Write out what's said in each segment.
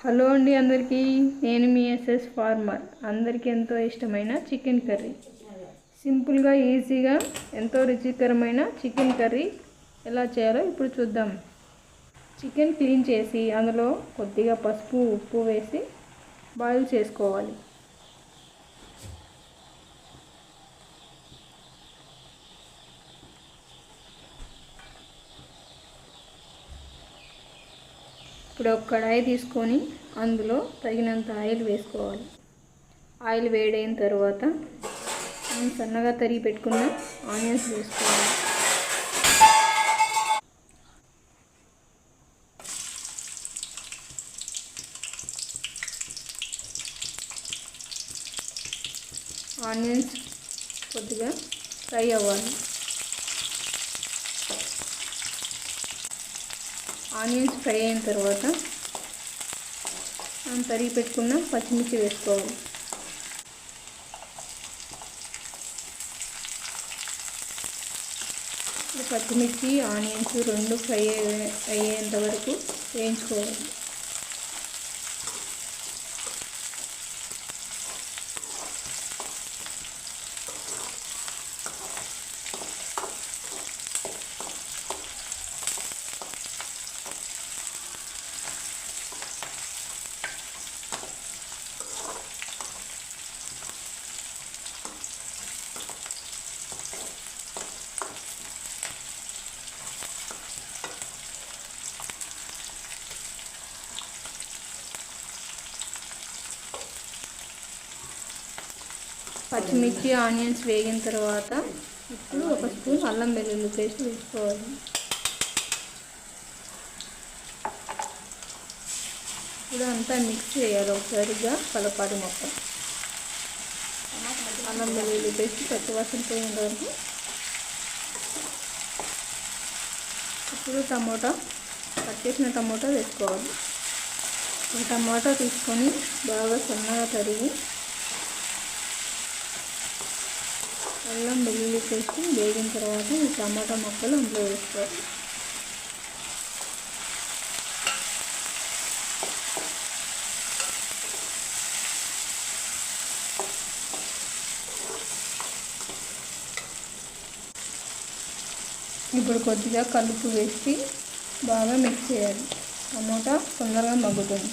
Hello అండి అందరికీ, నేను మీ ఎస్ఎస్ ఫార్మర్. అందరికీ ఎంతో ఇష్టమైన చికెన్ కర్రీ, సింపుల్గా ఈజీగా ఎంతో రుచికరమైన చికెన్ కర్రీ ఎలా చేయాలో ఇప్పుడు చూద్దాం. చికెన్ క్లీన్ చేసి అందులో కొద్దిగా పసుపు ఉప్పు వేసి బాయిల్ చేసుకోవాలి. ఇప్పుడు ఒక కడాయి తీసుకొని అందులో తగినంత ఆయిల్ వేసుకోవాలి. ఆయిల్ వేడైన తర్వాత సన్నగా తరిగి పెట్టుకున్న ఆనియన్స్ వేసుకోవాలి. ఆనియన్స్ కొద్దిగా ఫ్రై అవ్వాలి. ఆనియన్స్ ఫ్రై అయిన తర్వాత మనం తరిగి పెట్టుకున్న పచ్చిమిర్చి వేసుకోవాలి. పచ్చిమిర్చి ఆనియన్స్ రెండు ఫ్రై అయ్యేంత వరకు వేయించుకోవాలి. పచ్చిమిర్చి ఆనియన్స్ వేగిన తర్వాత ఇప్పుడు ఒక స్పూన్ అల్లం వెల్లుల్లి పేస్ట్ వేసుకోవాలి. ఇప్పుడు అంతా మిక్స్ చేయాలి, ఒకసారిగా కలపాలి మొత్తం. అల్లం వెల్లుల్లి పేస్ట్ పచ్చివాసన పోయిన వరకు. ఇప్పుడు కట్ చేసిన టమోటా వేసుకోవాలి. ఒక టమాటా తీసుకొని బాగా సన్నగా తరిగి అల్లం వెల్లుల్లి పేస్ట్ వేగిన తర్వాత ఈ టమాటా ముక్కలు అందులో వేసుకోవాలి. ఇప్పుడు కొద్దిగా కలుపు వేసి బాగా మిక్స్ చేయాలి. టమాటా తొందరగా మగ్గుతుంది.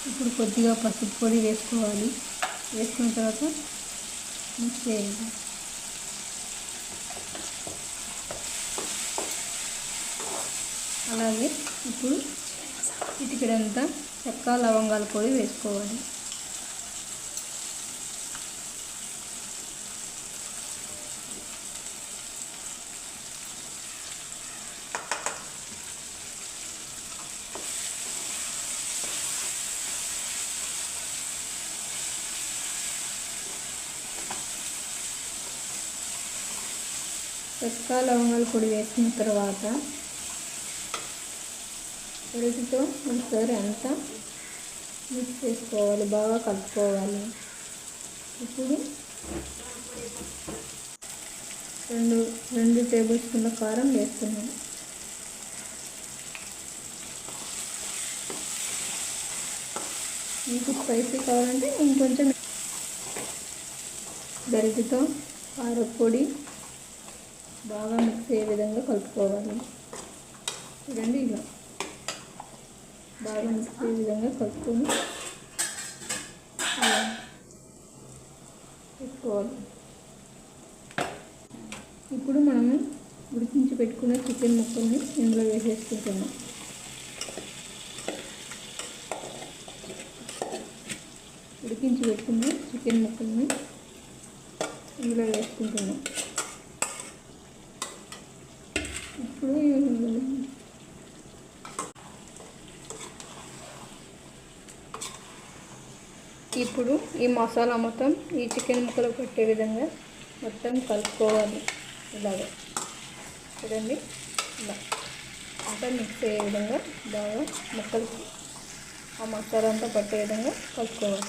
ఇప్పుడు కొద్దిగా పసుపు పొడి వేసుకోవాలి. వేసుకున్న తర్వాత మిక్స్ చేయాలి. అలాగే ఇప్పుడు చిటికెడంతా చెక్క లవంగాల పొడి వేసుకోవాలి. చెక్క లవంగాల పొడి వేసిన తర్వాత గరిటెతో ఒకసారి అంతా మిక్స్ చేసుకోవాలి, బాగా కలుపుకోవాలి. ఇప్పుడు రెండు టేబుల్ స్పూన్ల కారం వేస్తున్నాను. మీకు స్పైసీ కావాలంటే ఇంకొంచెం గరిటెతో కారపొడి బాగా మిక్స్ అయ్యే విధంగా కలుపుకోవాలి. చూడండి, ఇలా బాగా మిక్స్ అయ్యే విధంగా కలుపుకొని పెట్టుకోవాలి. ఇప్పుడు మనము ఉడికించి పెట్టుకున్న చికెన్ ముక్కల్ని ఇందులో వేసేసుకుంటున్నాం. ఉడికించి పెట్టుకున్న చికెన్ ముక్కల్ని ఇందులో వేసుకుంటున్నాం. ఇప్పుడు ఈ మసాలా మొత్తం ఈ చికెన్ ముక్కలు పట్టే విధంగా మొత్తం కలుపుకోవాలి. ఇలాగ చూడండి, ఇలా అంతా మిక్స్ అయ్యే విధంగా బాగా ముక్కలకి ఆ మసాలా అంతా పట్టే విధంగా కలుపుకోవాలి.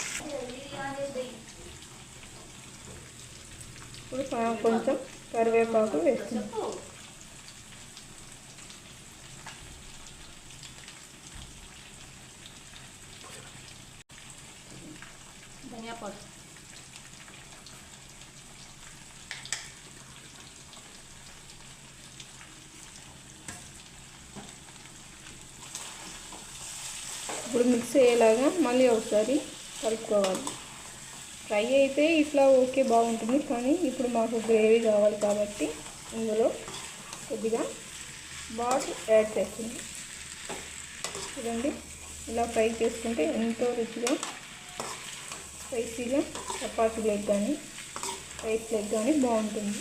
ఇప్పుడు కొంచెం కరివేపాకు వేస్తున్నాం. ధనియా పౌడర్, ఇప్పుడు మిక్స్ అయ్యేలాగా మళ్ళీ ఒకసారి కలుపుకోవాలి. ఫ్రై అయితే ఇట్లా ఓకే బాగుంటుంది, కానీ ఇప్పుడు మాకు గ్రేవీ కావాలి కాబట్టి ఇందులో కొద్దిగా వాటర్ యాడ్ చేస్తుంది. చూడండి, ఇలా ఫ్రై చేసుకుంటే ఎంతో రుచిగా స్పైసీగా చపాతీలకు కానీ రైస్లకు కానీ బాగుంటుంది.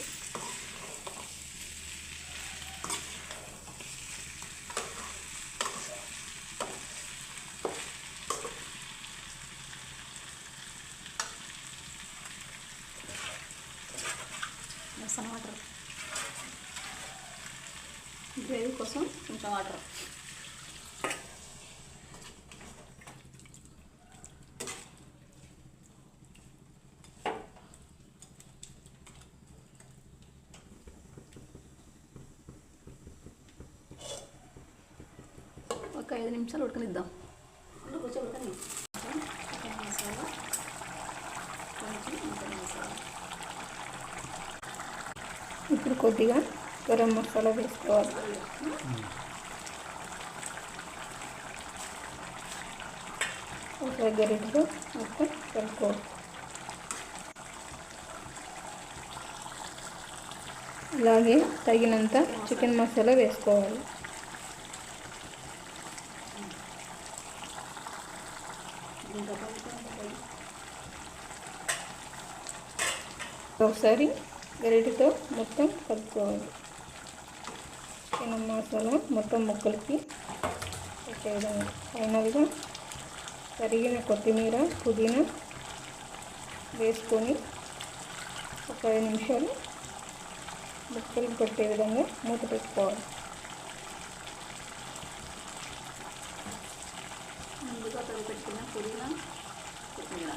వాటర్, గ్రేవీ కోసం కొంచెం వాటర్. ఒక 5 నిమిషాలు ఉడకనిద్దాం. కొంచెం ఉడకని మసాలా, కొంచెం మసాలా. ఇప్పుడు కొద్దిగా గరం మసాలా వేసుకోవాలి. ఒక గరిటెతో మొత్తం కలుపుకోవాలి. అలాగే తగినంత చికెన్ మసాలా వేసుకోవాలి. ఒకసారి గరిటెతో మొత్తం కలుపుకోవాలి. చికెన్ మసాలా మొత్తం ముక్కలకి వచ్చే విధంగా. ఫైనల్గా తరిగిన కొత్తిమీర, పుదీనా వేసుకొని ఒక 5 నిమిషాలు ముక్కలు పట్టే విధంగా మూత పెట్టుకోవాలి. ముందుగా తరిగిపెట్టిన పుదీనా, కొత్తిమీర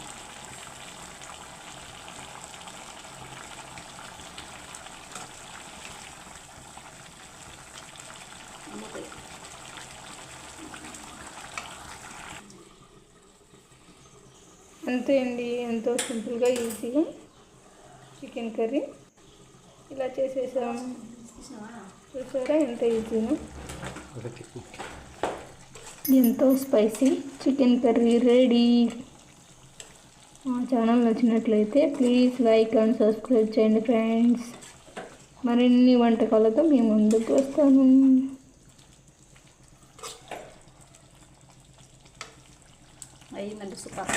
అంతే అండి, ఎంతో సింపుల్గా ఈజీగా చికెన్ కర్రీ ఇలా చేసేసాం. చూసారా ఎంత ఈజీగా. ఎంతో స్పైసీ చికెన్ కర్రీ రెడీ. మా ఛానల్ నచ్చినట్లయితే ప్లీజ్ లైక్ అండ్ సబ్స్క్రైబ్ చేయండి ఫ్రెండ్స్. మరిన్ని వంటకాలతో మీ ముందుకు వస్తాను. అయ్యిందండి, సూపర్.